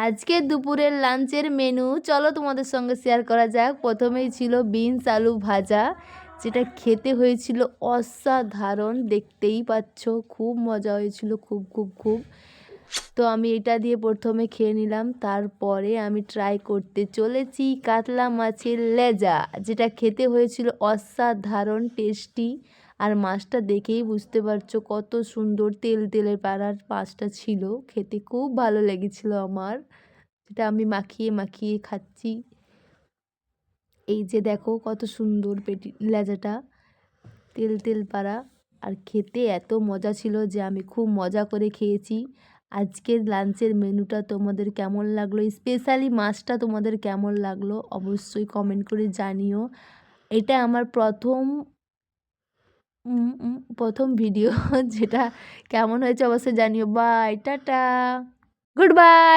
আজকে দুপুরের লাঞ্চের মেনু চলো তোমাদের সঙ্গে শেয়ার করা যাক। প্রথমেই ছিল বিনস আলু ভাজা, যেটা খেতে হয়েছিল অসাধারণ। দেখতেই পাচ্ছ খুব মজা হয়েছিল, খুব খুব খুব। তো আমি এটা দিয়ে প্রথমে খেয়ে নিলাম। তারপরে আমি ট্রাই করতে চলেছি কাতলা মাছের লেজা, যেটা খেতে হয়েছিল অসাধারণ টেস্টি। আর মাছটা দেখেই বুঝতে পারছো কত সুন্দর তেল তেলের পাড়ার মাছটা ছিল, খেতে খুব ভালো লেগেছিল আমার। যেটা আমি মাখিয়ে মাখিয়ে খাচ্ছি। এই যে দেখো কত সুন্দর পেটি লেজাটা, তেল তেল পাড়া। আর খেতে এত মজা ছিল যে আমি খুব মজা করে খেয়েছি। আজকের লাঞ্চের মেনুটা তোমাদের কেমন লাগলো, স্পেশালি মাছটা তোমাদের কেমন লাগলো অবশ্যই কমেন্ট করে জানিও। এটা আমার প্রথম ভিডিও যেটা কেমন হয়েছে অবশ্যই জানিও। Bye, tata, good by.